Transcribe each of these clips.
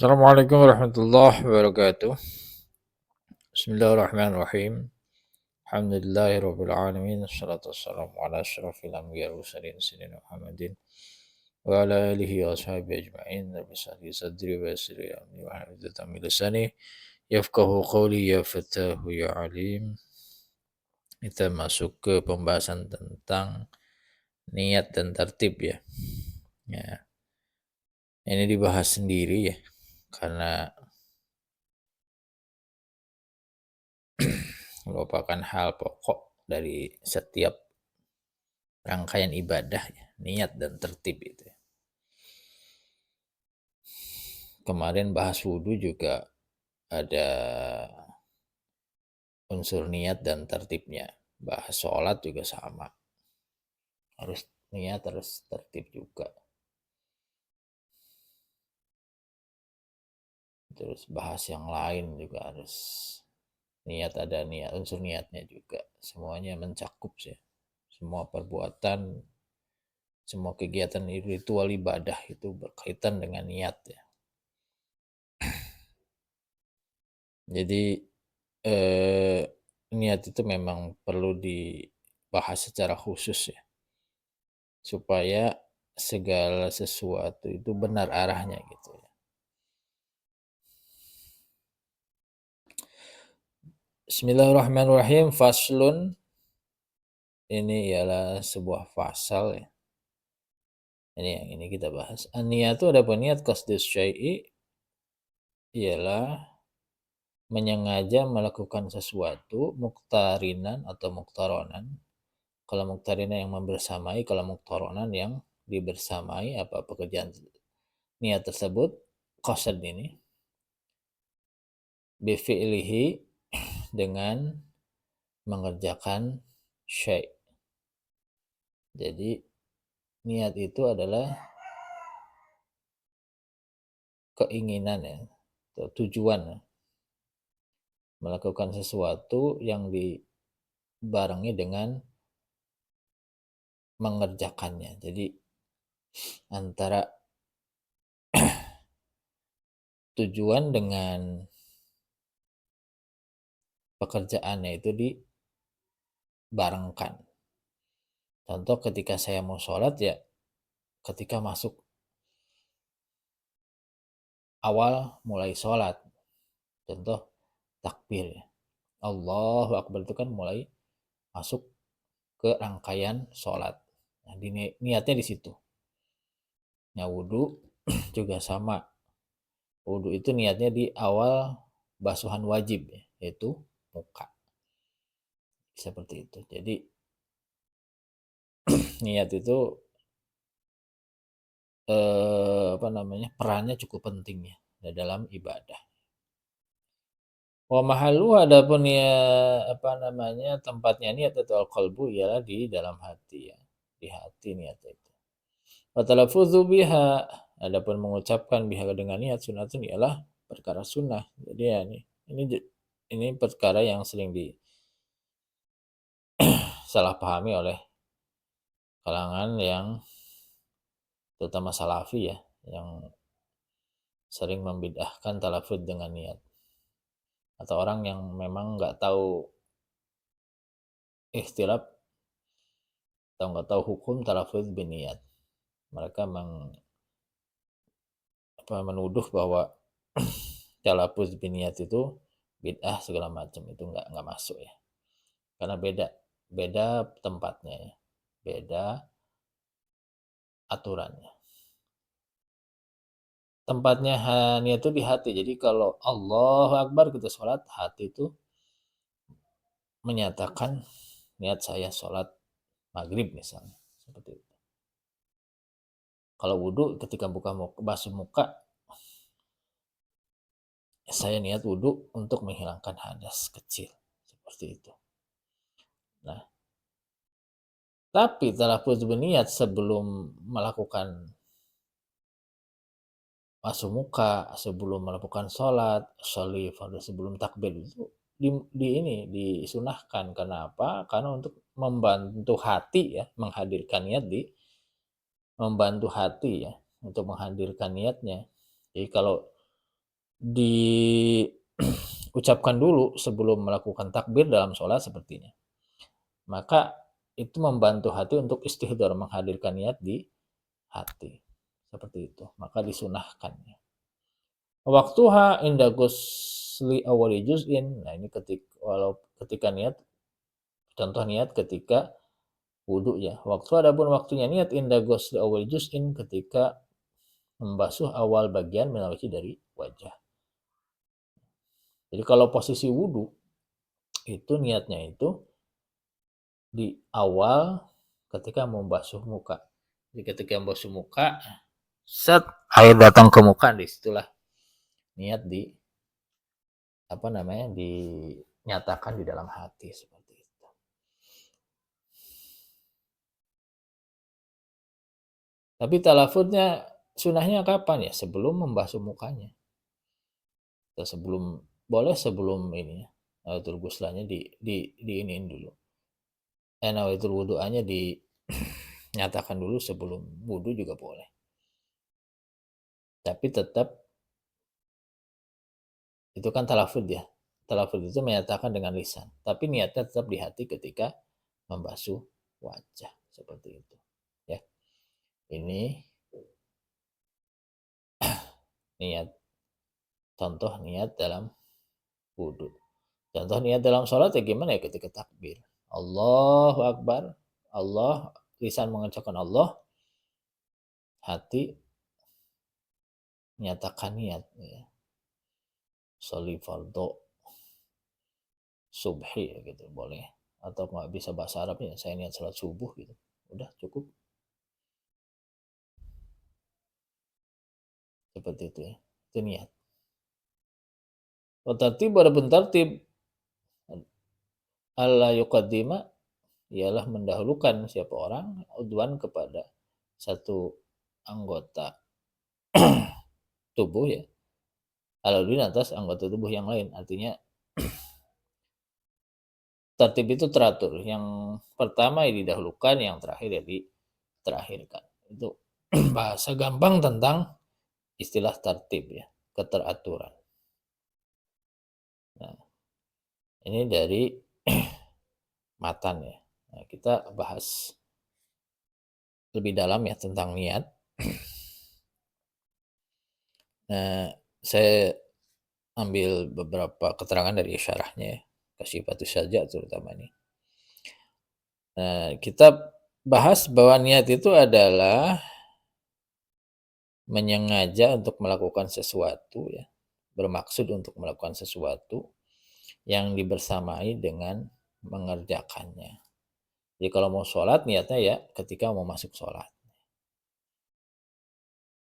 Assalamualaikum warahmatullahi wabarakatuh. Bismillahirrahmanirrahim. Alhamdulillahirabbil alamin. Wassalatu wassalamu ala asyrafil anbiya'i wal mursalin sayyidina Muhammadin wa ala alihi wa ashabihi ajma'in. Rabbi shrah li sadri wa yassir li amri wahlul 'uqdatam min lisani yafqahu qawli ya fatahu ya alim. Kita masuk ke pembahasan tentang niat dan tertib ya. Ya, ini dibahas sendiri ya karena merupakan hal pokok dari setiap rangkaian ibadah ya, niat dan tertib itu. Kemarin bahas wudhu juga ada unsur niat dan tertibnya. Bahas sholat juga sama. Harus niat, harus tertib juga. Terus bahas yang lain juga harus niat, ada niat, unsur niatnya juga. Semuanya mencakup sih. Semua perbuatan, semua kegiatan ritual ibadah itu berkaitan dengan niat ya. Jadi niat itu memang perlu dibahas secara khusus ya, supaya segala sesuatu itu benar arahnya gitu ya. Bismillahirrahmanirrahim. Faslun, ini ialah sebuah fasal ya. Ini yang ini kita bahas. An-niyatu, ada niat qasdus syai'i ialah menyengaja melakukan sesuatu, muktarinan atau muktaronan. Kalau muktarinan yang membersamai, kalau muktoronan yang dibersamai apa pekerjaan niat tersebut, qasad ini bifi'lihi, dengan mengerjakan syai'. Jadi niat itu adalah keinginan ya, atau tujuan ya, melakukan sesuatu yang dibarengi dengan mengerjakannya. Jadi antara tujuan dengan pekerjaannya itu dibarengkan. Contoh ketika saya mau sholat ya, ketika masuk awal mulai sholat, contoh takbir ya, Allahu Akbar, itu kan mulai masuk ke rangkaian sholat. Nah, niatnya di situ. Nah, wudhu juga sama. Wudhu itu niatnya di awal basuhan wajib ya, yaitu muka. Seperti itu. Jadi niat itu perannya cukup penting ya dalam ibadah. Wa mahallu, adapun ya tempatnya niat atau qalbu ialah di dalam hati ya. Di hati niat itu. Wa talaffuzu biha, adapun mengucapkan biha dengan niat sunnatun ialah perkara sunnah. Jadi ya ini perkara yang sering salah pahami oleh kalangan yang terutama salafi ya, yang sering membid'ahkan talafuz dengan niat. Atau orang yang memang nggak tahu ikhtilaf atau nggak tahu hukum talafuz biniat. Mereka menuduh bahwa talafuz biniat itu bid'ah segala macam, itu nggak masuk ya. Karena beda tempatnya ya, beda aturannya. Tempatnya niat itu di hati. Jadi kalau Allahu Akbar kita sholat, hati itu menyatakan niat saya sholat maghrib misalnya, seperti itu. Kalau wudhu ketika basuh muka, saya niat wudhu untuk menghilangkan hadas kecil, seperti itu. Nah, tapi talafuz berniat sebelum melakukan basuh muka, sebelum melakukan sholat, sebelum takbir itu disunahkan. Kenapa? Karena untuk membantu hati ya, menghadirkan niat membantu hati ya, untuk menghadirkan niatnya. Jadi kalau diucapkan dulu sebelum melakukan takbir dalam sholat sepertinya. Maka itu membantu hati untuk istihdar, menghadirkan niat di hati. Seperti itu. Maka disunahkannya. Waktuha inda ghusli awali juz'in. Nah, ini ketika niat, contoh niat ketika wudu ya. Adapun waktunya niat inda ghusli awali juz'in ketika membasuh awal bagian minal wajhi dari wajah. Jadi kalau posisi wudu itu niatnya itu di awal ketika membasuh muka. Jadi ketika membasuh muka, set air datang ke muka, disitulah niat dinyatakan di dalam hati seperti itu. Tapi talafutnya sunahnya kapan ya? Sebelum membasuh mukanya. Atau sebelum ini ya. Nawatul guslanya diiniin dulu. Nawatul wudu'anya dinyatakan dulu sebelum wudu juga boleh. Tapi tetap itu kan talafud ya. Talafud itu menyatakan dengan lisan. Tapi niatnya tetap di hati ketika membasuh wajah. Seperti itu. Ya. Ini niat. Contoh niat dalam wudu. Contoh niat dalam sholat ya gimana ya ketika takbir. Allahu Akbar. Allah, lisan mengucapkan Allah. Hati menyatakan niat. Ya. Sholi fardo subhi gitu boleh. Atau nggak bisa bahasa Arab ya, saya niat sholat subuh gitu. Udah cukup. Seperti itu ya. Itu niat. Tertib adapun tertib alla yuqaddima ialah mendahulukan siapa orang udwan kepada satu anggota tubuh ya. Aladin atas anggota tubuh yang lain. Artinya tertib itu teratur. Yang pertama ya didahulukan, yang terakhir ya diterakhirkan. Itu bahasa gampang tentang istilah tertib ya, keteraturan. Nah, ini dari matan ya. Nah, kita bahas lebih dalam ya tentang niat. Nah, saya ambil beberapa keterangan dari syarahnya ya. Kasifatu saja terutama ini. Nah, kita bahas bahwa niat itu adalah menyengaja untuk melakukan sesuatu ya. Bermaksud untuk melakukan sesuatu yang dibersamai dengan mengerjakannya. Jadi kalau mau sholat niatnya ya ketika mau masuk sholat.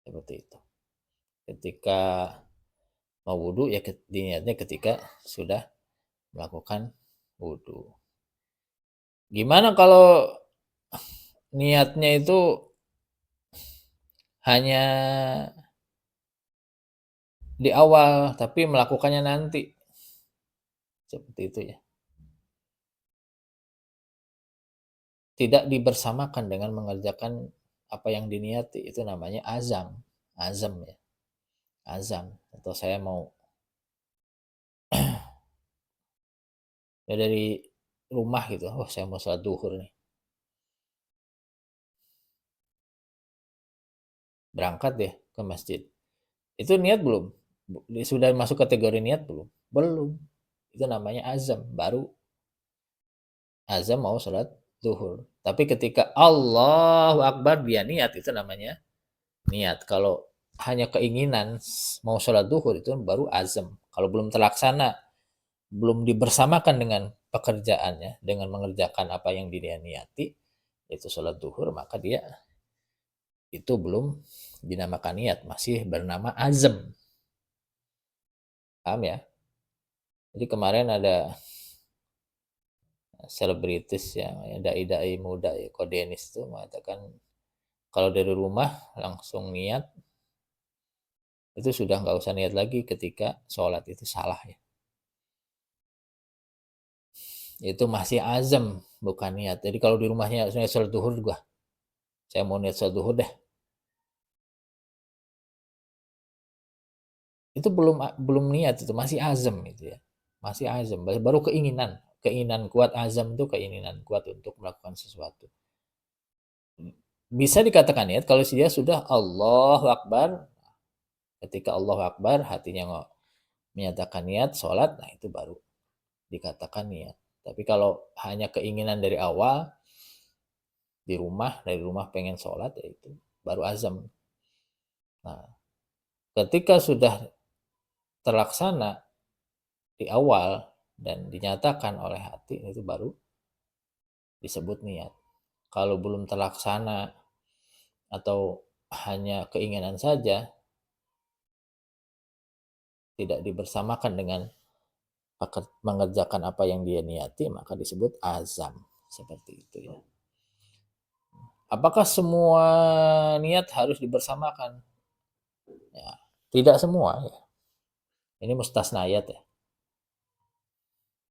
Seperti itu. Ketika mau wudhu ya niatnya ketika sudah melakukan wudhu. Gimana kalau niatnya itu hanya di awal tapi melakukannya nanti? Seperti itu ya. Tidak dibersamakan dengan mengerjakan apa yang diniati, itu namanya azam ya, azam. Atau saya mau ya dari rumah gitu, oh saya mau sholat duhur nih, berangkat deh ke masjid, itu niat belum? Sudah masuk kategori niat belum? Itu namanya azam, baru azam mau sholat duhur. Tapi ketika Allahu Akbar dia niat, itu namanya niat. Kalau hanya keinginan mau sholat duhur itu baru azam. Kalau belum terlaksana, belum dibersamakan dengan pekerjaannya, dengan mengerjakan apa yang dia niati, itu sholat duhur, maka dia itu belum dinamakan niat, masih bernama azam. Paham ya? Jadi kemarin ada selebritis yang dai-dai muda ya, Kodenis itu mengatakan kalau dari rumah langsung niat itu sudah nggak usah niat lagi ketika sholat, itu salah ya. Itu masih azam bukan niat. Jadi kalau di rumahnya saya sholat duhur juga, saya mau niat sholat duhur deh, itu belum niat, itu masih azam itu ya. Masih azam, baru keinginan. Keinginan kuat, azam itu keinginan kuat untuk melakukan sesuatu. Bisa dikatakan niat kalau dia sudah Allahu Akbar. Ketika Allahu Akbar, hatinya menyatakan niat sholat, nah itu baru dikatakan niat. Tapi kalau hanya keinginan dari awal, dari rumah pengen sholat, ya itu baru azam. Nah, ketika sudah terlaksana di awal dan dinyatakan oleh hati, itu baru disebut niat. Kalau belum terlaksana atau hanya keinginan saja, tidak dibersamakan dengan mengerjakan apa yang dia niati, maka disebut azam. Seperti itu ya. Apakah semua niat harus dibersamakan? Ya, tidak semua ya. Ini mustasnayat ya.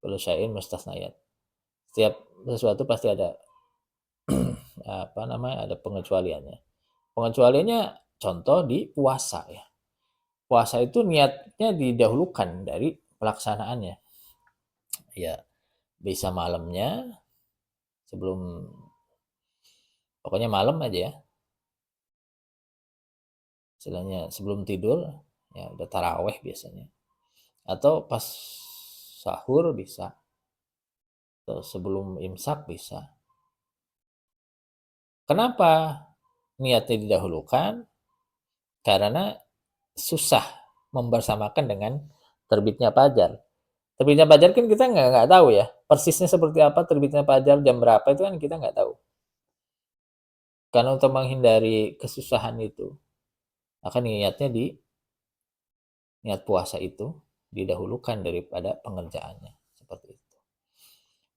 Kalau syai'in mustasnayat. Setiap sesuatu pasti ada ada pengecualiannya. Pengecualiannya contoh di puasa ya. Puasa itu niatnya didahulukan dari pelaksanaannya. Ya, bisa malamnya sebelum, pokoknya malam aja ya. Istilahnya sebelum tidur ya udah taraweh biasanya. Atau pas sahur bisa. Atau sebelum imsak bisa. Kenapa niatnya didahulukan? Karena susah membersamakan dengan terbitnya fajar. Terbitnya fajar kan kita nggak tahu ya, persisnya seperti apa terbitnya fajar, jam berapa itu kan kita nggak tahu. Karena untuk menghindari kesusahan itu, maka niat puasa itu didahulukan daripada pengerjaannya. Seperti itu.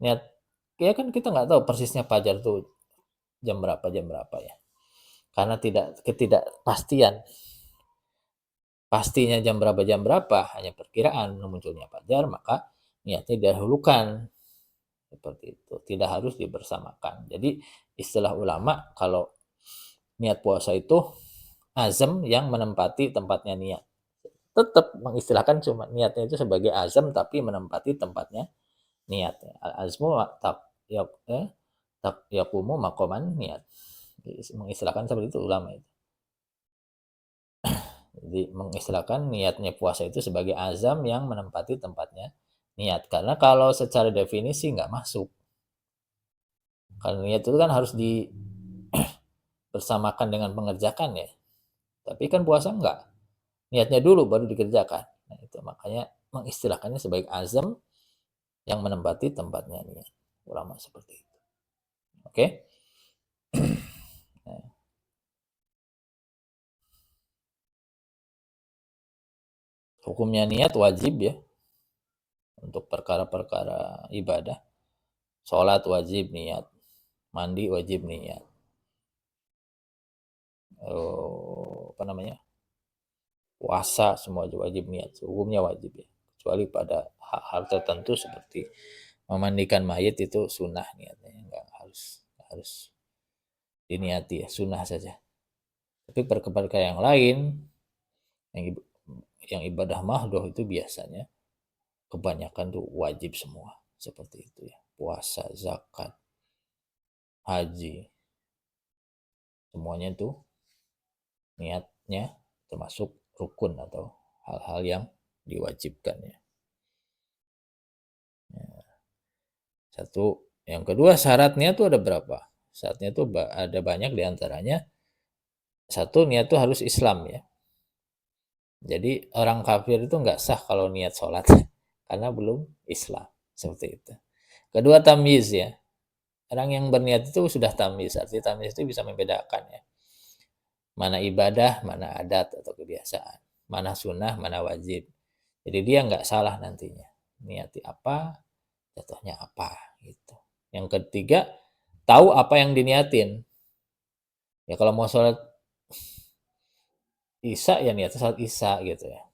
Niat, ya kan kita nggak tahu persisnya fajar itu jam berapa ya. Karena ketidakpastian pastinya jam berapa, hanya perkiraan munculnya fajar, maka niatnya didahulukan. Seperti itu, tidak harus dibersamakan. Jadi istilah ulama kalau niat puasa itu azam yang menempati tempatnya niat. Tetap mengistilahkan cuma niatnya itu sebagai azam tapi menempati tempatnya niat. Al-azmu yaqumu maqaman niat. Mengistilahkan seperti itu ulama itu. Jadi mengistilahkan niatnya puasa itu sebagai azam yang menempati tempatnya niat. Karena kalau secara definisi nggak masuk. Karena niat itu kan harus bersamakan dengan pengerjakan ya. Tapi kan puasa enggak. Niatnya dulu baru dikerjakan. Nah, itu makanya mengistilahkannya sebagai azam yang menempati tempatnya niat. Ulama seperti itu. Oke? Nah, hukumnya niat wajib ya untuk perkara-perkara ibadah. Sholat wajib niat, mandi wajib niat. Puasa semua wajib niat, hukumnya wajib ya. Kecuali pada hal-hal tertentu seperti memandikan mayit itu sunnah niatnya, nggak harus diniati ya, sunnah saja. Tapi perkara yang lain yang ibadah mahdoh itu biasanya kebanyakan tuh wajib semua seperti itu ya. Puasa, zakat, haji, semuanya tuh niatnya termasuk rukun atau hal-hal yang diwajibkan ya. Satu, yang kedua syaratnya tuh ada berapa? Syaratnya tuh ada banyak, diantaranya satu, niat tuh harus Islam ya. Jadi orang kafir itu nggak sah kalau niat sholat karena belum Islam, seperti itu. Kedua, tamyiz ya. Orang yang berniat itu sudah tamyiz, artinya tamyiz itu bisa membedakan ya. Mana ibadah, mana adat atau kebiasaan, mana sunnah, mana wajib. Jadi dia nggak salah nantinya. Niati apa, jatuhnya apa gitu. Yang ketiga, tahu apa yang diniatin. Ya kalau mau sholat Isya ya niatnya sholat Isya gitu ya.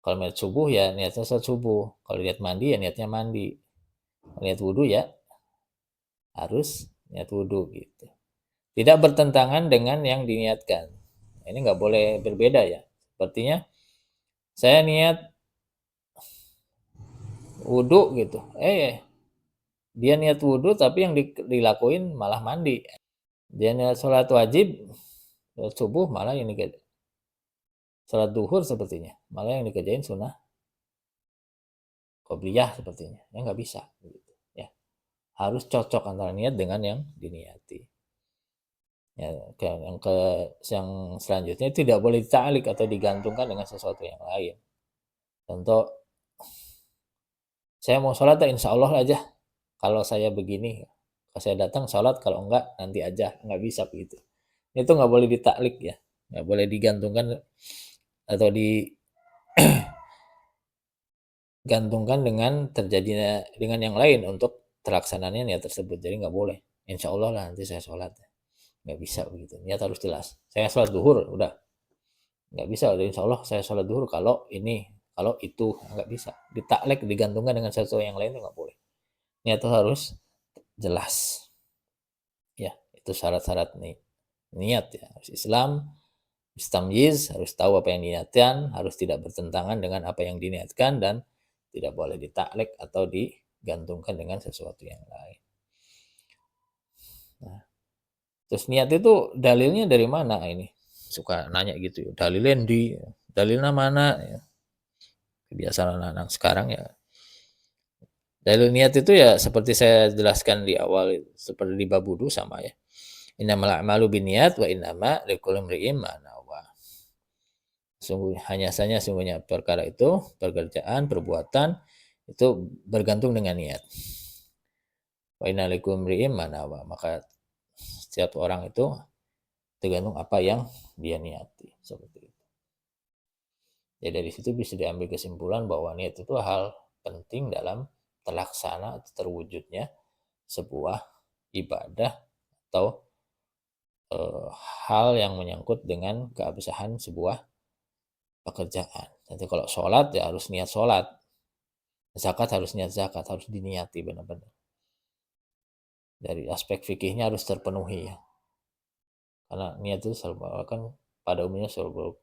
Kalau niat subuh ya niatnya sholat subuh. Kalau niat mandi ya niatnya mandi. Kalau niat wudhu ya harus niat wudhu gitu. Tidak bertentangan dengan yang diniatkan. Ini nggak boleh berbeda ya. Sepertinya saya niat wudhu gitu, dia niat wudhu tapi yang dilakuin malah mandi. Dia niat sholat wajib, sholat subuh malah yang dikerjain, sholat duhur sepertinya, malah yang dikerjain sunnah qobliyah sepertinya. Ya nggak bisa. Gitu. Ya. Harus cocok antara niat dengan yang diniati. Ya, yang selanjutnya tidak boleh ditalik atau digantungkan dengan sesuatu yang lain. Contoh, saya mau sholat insya Allah aja. Kalau saya begini, kalau saya datang sholat, kalau enggak nanti aja, nggak bisa begitu. Itu nggak boleh ditaklik ya, nggak boleh digantungkan atau digantungkan dengan terjadinya dengan yang lain untuk terlaksananya niat tersebut. Jadi nggak boleh. Insya Allah lah nanti saya sholat. Nggak bisa begitu. Niat harus jelas. Saya sholat duhur, udah. Nggak bisa. Insya Allah saya sholat duhur kalau ini, kalau itu. Nggak bisa. Ditaklek, digantungkan dengan sesuatu yang lain itu nggak boleh. Niat itu harus jelas. Ya, itu syarat-syarat nih. Niat ya. Harus Islam, istamyiz, harus tahu apa yang diniatkan, harus tidak bertentangan dengan apa yang diniatkan, dan tidak boleh ditaklek atau digantungkan dengan sesuatu yang lain. Nah, terus niat itu dalilnya dari mana ini? Suka nanya gitu. Dalilnya mana? Ya. Kebiasaan anak-anak sekarang ya. Dalil niat itu ya seperti saya jelaskan di awal, seperti di bab wudu sama ya. Innamal a'malu binniyat wa innama likulli imri'in ma nawa. Sungguhnya perkara itu, pekerjaan, perbuatan itu bergantung dengan niat. Wa inna likulli imri'in ma nawa. Maka setiap orang itu tergantung apa yang dia niati, seperti itu. Ya dari situ bisa diambil kesimpulan bahwa niat itu hal penting dalam terlaksana atau terwujudnya sebuah ibadah atau hal yang menyangkut dengan keabsahan sebuah pekerjaan. Jadi kalau sholat ya harus niat sholat, zakat harus niat zakat, harus diniati benar-benar. Dari aspek fikihnya harus terpenuhi ya. Karena niat itu pada umumnya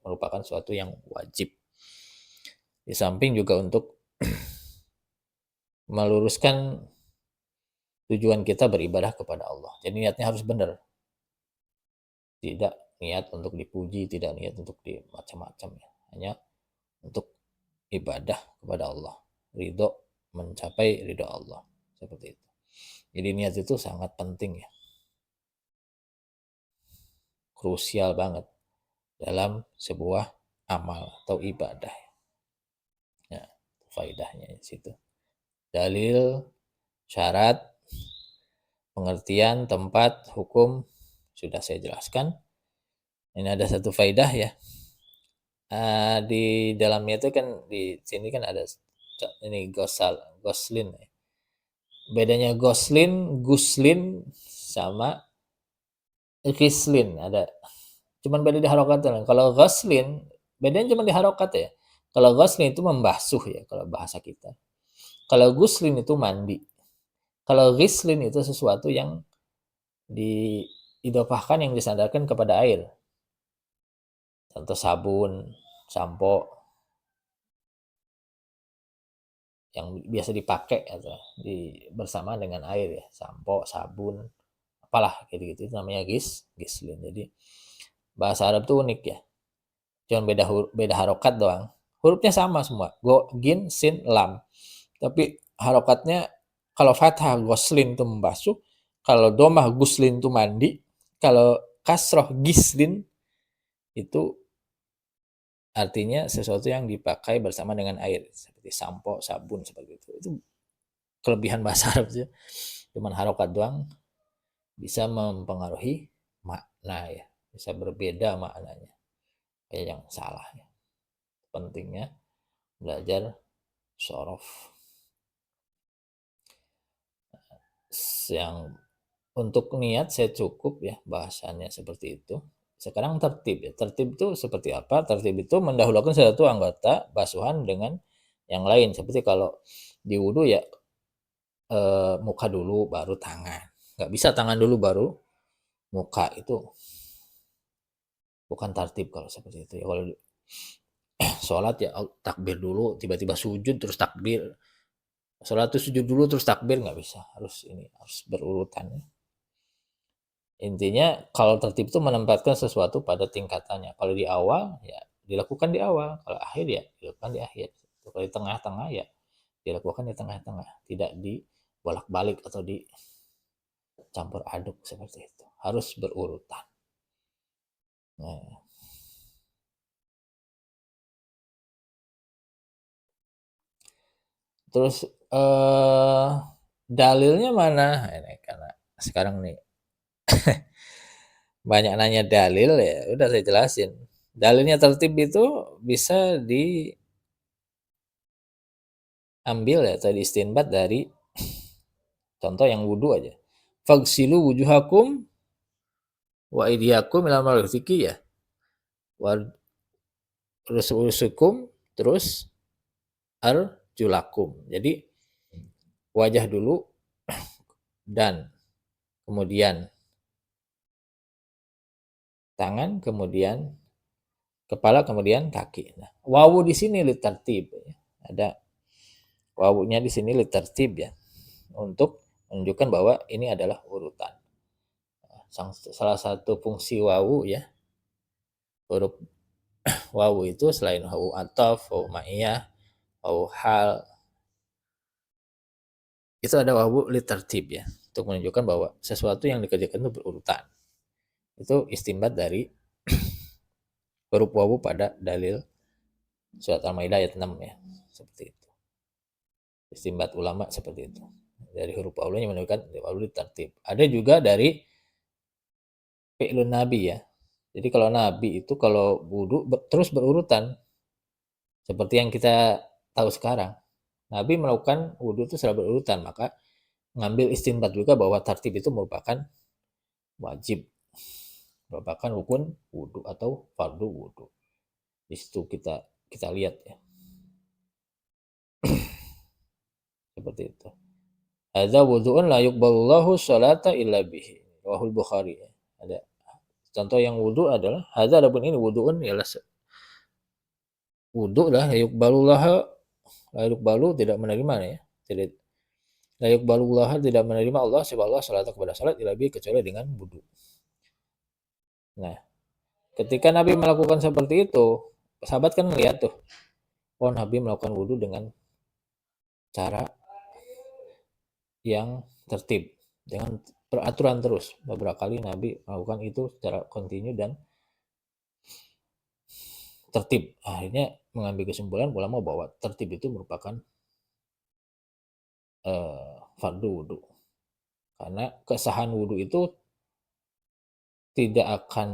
merupakan suatu yang wajib. Di samping juga untuk meluruskan tujuan kita beribadah kepada Allah. Jadi niatnya harus benar. Tidak niat untuk dipuji, tidak niat untuk di macam-macam ya. Hanya untuk ibadah kepada Allah. Mencapai ridho Allah. Seperti itu. Jadi niat itu sangat penting ya. Krusial banget dalam sebuah amal atau ibadah. Ya, faedahnya di situ. Dalil, syarat, pengertian, tempat, hukum sudah saya jelaskan. Ini ada satu faedah ya. Di dalamnya itu kan di sini kan ada ini Goslin. Bedanya Guslin sama Gislin ada. Cuman beda di harokat. Kalau Goslin bedanya cuma di harokat ya. Kalau Goslin itu membasuh ya kalau bahasa kita. Kalau Guslin itu mandi. Kalau Gislin itu sesuatu yang diidopahkan, yang disandarkan kepada air. Contoh sabun, sampo yang biasa dipakai atau bersama dengan air ya, sampo, sabun, apalah gitu-gitu, itu namanya gislin. Jadi bahasa Arab tuh unik ya. Cuma beda harokat doang. Hurufnya sama semua. Go, gin, sin, lam. Tapi harokatnya kalau fathah goslin itu membasuh, kalau domah guslin itu mandi, kalau kasroh gislin itu artinya sesuatu yang dipakai bersama dengan air seperti sampo, sabun seperti itu. Itu kelebihan bahasa Arab sih. Cuman harokat doang bisa mempengaruhi makna ya, bisa berbeda maknanya. Kayak yang salah ya. Pentingnya belajar sorof. Yang untuk niat saya cukup ya bahasannya seperti itu. Sekarang tertib ya. Tertib itu seperti apa? Tertib itu mendahulukan satu anggota basuhan dengan yang lain. Seperti kalau di wudhu ya muka dulu baru tangan. Nggak bisa tangan dulu baru muka, itu bukan tertib kalau seperti itu ya. Kalau sholat ya takbir dulu, tiba-tiba sujud terus takbir. Sholat tuh sujud dulu terus takbir, nggak bisa. Harus berurutan. Intinya kalau tertib itu menempatkan sesuatu pada tingkatannya. Kalau di awal ya dilakukan di awal, kalau akhir ya dilakukan di akhir. Kalau di tengah-tengah ya dilakukan di tengah-tengah, tidak di bolak-balik atau dicampur aduk seperti itu. Harus berurutan. Nah, terus dalilnya mana? Ini karena sekarang nih banyak nanya dalil ya, udah saya jelasin. Dalilnya tertib itu bisa diambil ya atau diistinbat dari contoh yang wudhu aja. Fagsilu wujuhakum wa idiyakum ilal marafiqi ya. Wa rusukum terus arjulakum. Jadi wajah dulu dan kemudian tangan, kemudian kepala, kemudian kaki. Nah, wawu di sini tertib ya. Ada wawunya di sini tertib ya. Untuk menunjukkan bahwa ini adalah urutan. Salah satu fungsi wawu ya, huruf wawu itu selain wawu ataf, wawu ma'iyah, wawu hal, itu ada wawu tertib ya, untuk menunjukkan bahwa sesuatu yang dikerjakan itu berurutan. Itu istinbat dari huruf wawu pada dalil surat Al-Maidah ayat 6 ya, seperti itu. Istinbat ulama seperti itu. Dari huruf wawu yang menunjukkan wawu tertib. Ada juga dari fi'lun nabi ya. Jadi kalau nabi itu kalau wudhu terus berurutan. Seperti yang kita tahu sekarang. Nabi melakukan wudhu itu secara berurutan. Maka ngambil istinbat juga bahwa tertib itu merupakan wajib. Merupakan rukun wudhu atau fardu wudhu. Di situ kita lihat ya. Seperti itu. Hadza wudhu'un la yuqbalullahu sholata illa bihi. Rahul Bukhari ya. Ada contoh yang wudhu adalah hadza adapun ini wudhu'un ialah wudhu lah la yuqbalu tidak menerima ya. Tidak la yuqbalullah tidak menerima Allah subhanahu salat kepada salat illa bihi kecuali dengan wudhu. Nah, ketika Nabi melakukan seperti itu, sahabat kan melihat tuh, oh Nabi melakukan wudhu dengan cara yang tertib, dengan peraturan terus. Beberapa kali Nabi melakukan itu secara kontinu dan tertib. Akhirnya mengambil kesimpulan ulama bahwa tertib itu merupakan fardu wudhu. Karena kesahan wudhu itu tidak akan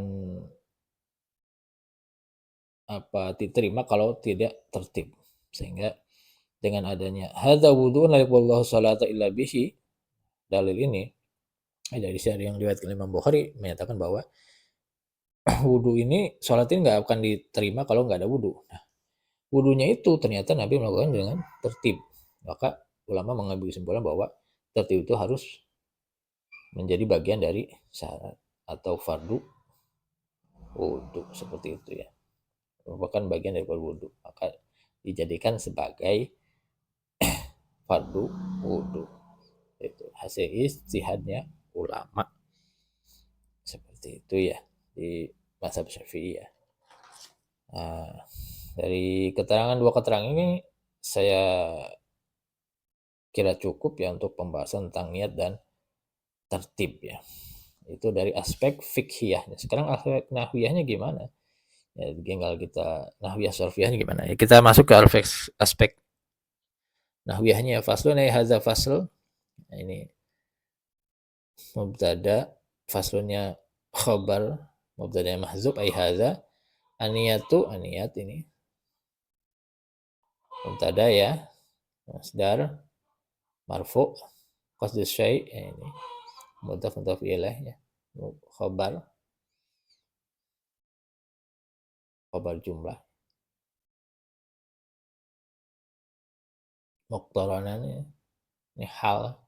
diterima kalau tidak tertib. Sehingga dengan adanya hadza wudhu'un la yuqbalullahu sholata illa bihi, dalil ini dari syari yang diriwayatkan Imam Bukhari menyatakan bahwa wudhu ini, sholat ini nggak akan diterima kalau nggak ada wudhu. Nah, wudhunya itu ternyata Nabi melakukan dengan tertib. Maka ulama mengambil kesimpulan bahwa tertib itu harus menjadi bagian dari syarat atau fardu wudhu seperti itu ya. Merupakan bagian dari wudhu. Maka dijadikan sebagai fardu wudhu. Itu hasil ijtihadnya ulama seperti itu ya di mazhab Syafi'i ya. Nah, dari dua keterangan ini saya kira cukup ya untuk pembahasan tentang niat dan tertib ya. Itu dari aspek fikhiyahnya. Sekarang aspek nahwiyahnya gimana? Ya tinggal kita nahwiyah sarfiyahnya gimana ya. Kita masuk ke aspek nahwiyahnya. Faslun ay hadza fasl. Nah, ini mubtada, faslunnya khabar, mubtada mahzub ay hadza, aniyatu aniyat ini mubtada ya, masdar marfu qasdus syai' ya ini mudhaf ilaih ya, khabar jumlah, muqtaranannya ini hal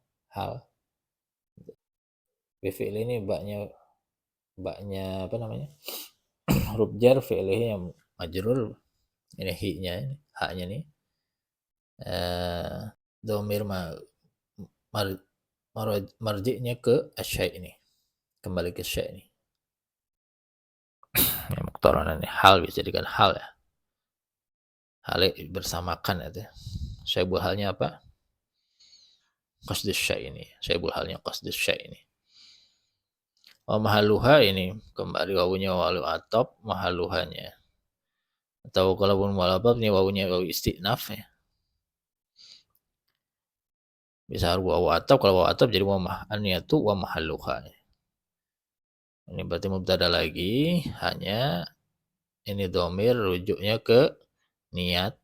fi'il ini baknya apa namanya huruf jar, fi'ilnya yang majrur Ini hi-nya, haknya nih. Dhamir marji'nya ke asyai ini. Kembali ke syai ini. Ya, muqtaranan ini hal bisa jadikan hal ya. Hal bersamakan itu. Syaibul halnya apa? Qasdus syai ini. Syaibul halnya qasdus syai ini. Mahaluha ini kembali wawunya wawu atop mahaluhanya. Atau kalaupun mualabab ini wawunya wawu istinaf ya. Bisa wawu atop, kalau wawu atop jadi wawu aniyatu wa mahaluha. Ini berarti mubtada lagi, hanya ini domir rujuknya ke niat.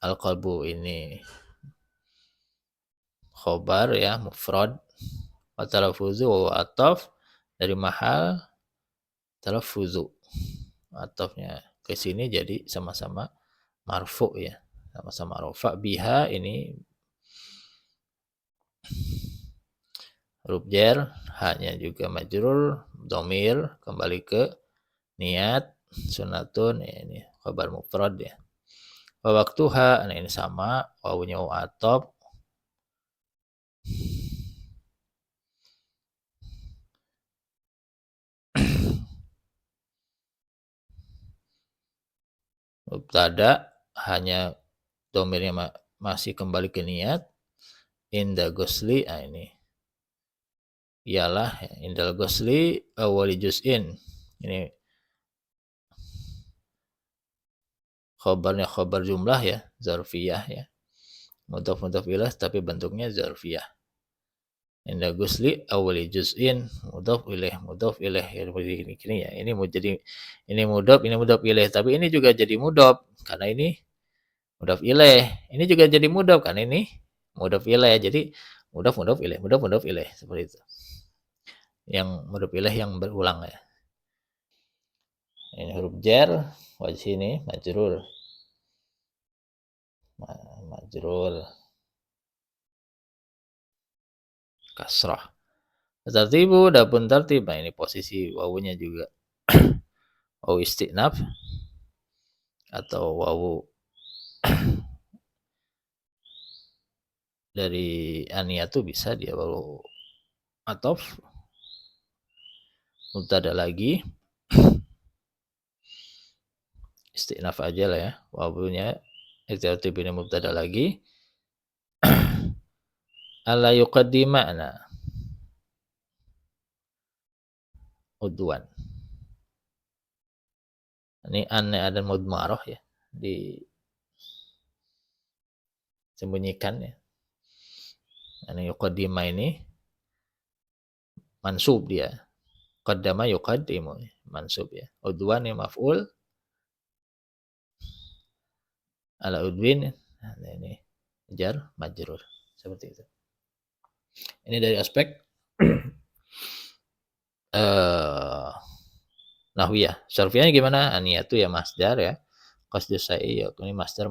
Al-qalbu ini khobar ya, mufrad. Wa talafuzu wa ataf dari mahal talafuzu. Atafnya ke sini jadi sama-sama marfu ya. Sama-sama rofa. Biha ini huruf jar, hanya juga majrur, domir kembali ke niat, sunatun ya, ini khabar mufrad ya. Waktuha, nah ini sama, wawunya wawu atop. Mubtada hanya domirnya masih kembali ke niat. Inda gosli, nah ini ialah indal gosli awali juz'in. Ini khabarnya khabar jumlah ya, zarfiyah ya. Mudhaf ilaih tapi bentuknya zarfiyah. Inda gusli awali juz'in mudhaf ilaih ini ya. Ini mau jadi ini mudhaf ilaih, tapi ini juga jadi mudhaf karena ini mudhaf ilaih. Ini juga jadi mudhaf karena ini mudhaf ilaih. Jadi mudhaf ilaih seperti itu. Yang mudhaf ilaih yang berulang ya. Ini huruf jar, wajh ini majrur. Majrur kasrah. Tartibu dapun tartib. Nah ini posisi wawunya juga wawu istinaf atau wawu dari aniyatu bisa dia wawu atof. Mubtada lagi. Istinaf aja lah ya. Wawunya tartib ini mubtada lagi. Ala yuqaddima'na udwan. Ini aneh ada mudmarah ya, disembunyikan ya. Ini yuqaddima ini mansub dia. Qaddama yuqaddimu mansub ya. Udwan ini maf'ul. Ala udwin, nah ini jar majrur seperti itu. Ini dari aspek nahwiyah. Syarfiyahnya gimana? Aniyatu ya masdar ya. Qasdus syai ya ini masdar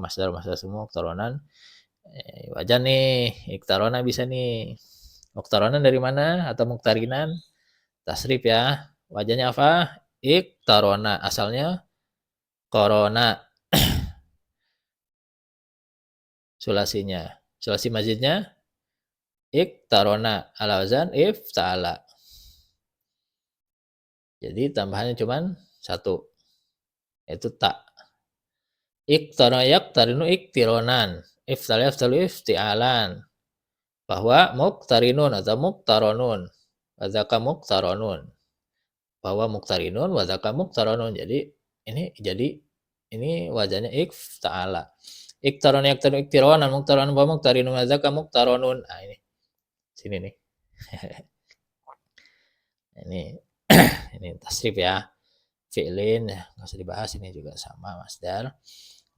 semua muqtaronan. Wajan nih, iktarona bisa nih. Muqtaronan dari mana atau muqtarinan? Tasrif ya. Wajahnya apa? Iktarona. Asalnya korona. Sulasinya. Sulasi mazidnya iktarona. Ala wazan ifta'ala. Jadi tambahannya cuma satu. Yaitu tak. Iktarona yaktarinu iktironan. Iftala yaftalu ifti'alan. Bahwa muqtarinun atau muqtaronun. Wadzaka muqtaronun. Bahwa muqtarinun wadzaka muqtaronun. Jadi ini wajahnya ifta'ala. Iktaron yaktarinu iktironan muqtaronun bahwa muqtarinun wadzaka muqtaronun. Nah ini. Sini nih. ini tasrif ya. Fi'lin nggak usah dibahas, ini juga sama masdar.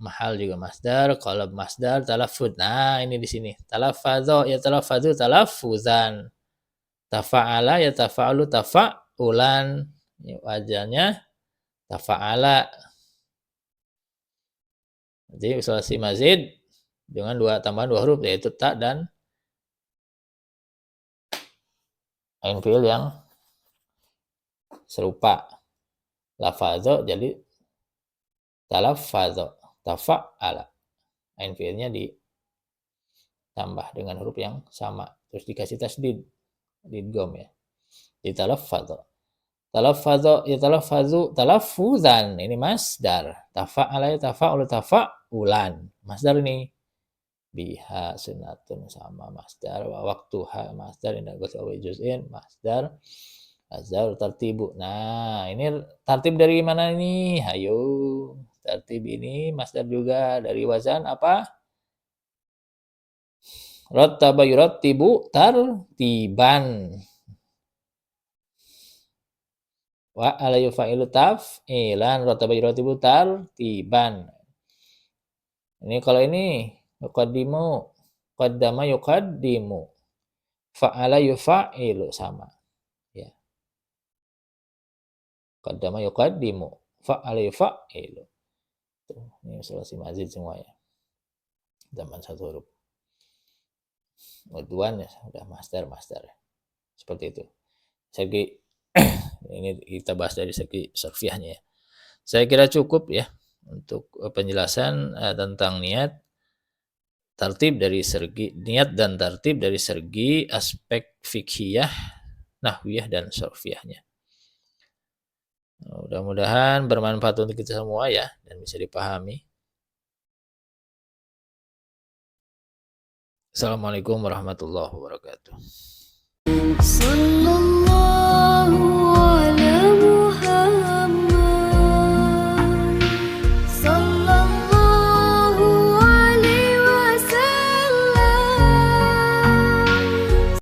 Mahal juga masdar, qalab masdar, talaffuz. Nah, ini di sini. Talaffazo ya talaffazu talaffuzan. Tafa'ala ya tafa'alu tafa'ulan. Ini wajahnya tafa'ala. Jadi sulasi mazid dengan tambahan dua huruf yaitu ta dan ain fi'il yang serupa. Lafazo jadi talaffadha, tafa'ala. Ain fi'ilnya ditambah dengan huruf yang sama, terus dikasih tasdid, idgham ya. Di talaffadha. Talaffadha yatalaffazu talaffuzan, ini masdar. Tafa'ala yatafa'alu tafa'ulan. Masdar ini. Biha sunnatun sama masdar, wa waktuha masdar, indah awi juz'in masdar, azhar tartibu. Nah, ini tartib dari mana ini? Hayo, tartib ini masdar juga dari wazan apa? Rattaba yurattibu tartiban. Wa ala yufa'ilu taf'ilan, rattaba yurattibu tartiban. Ini kalau ini yuqaddimu, qaddama yuqaddimu, fa'ala yufa'ilu sama. Ya. Qaddama yuqaddimu, fa'ala yufa'ilu. Tuh, ini sulasi mazid semua ya. Zaman satu huruf. Udwan ya, udah master. Seperti itu. Segi ini kita bahas dari segi sarfiahnya ya. Saya kira cukup ya untuk penjelasan tentang niat, tartib dari segi niat dan tartib dari segi aspek fikhiyah, nahwiyah dan sarfiahnya. Mudah-mudahan bermanfaat untuk kita semua ya dan bisa dipahami. Assalamualaikum warahmatullahi wabarakatuh.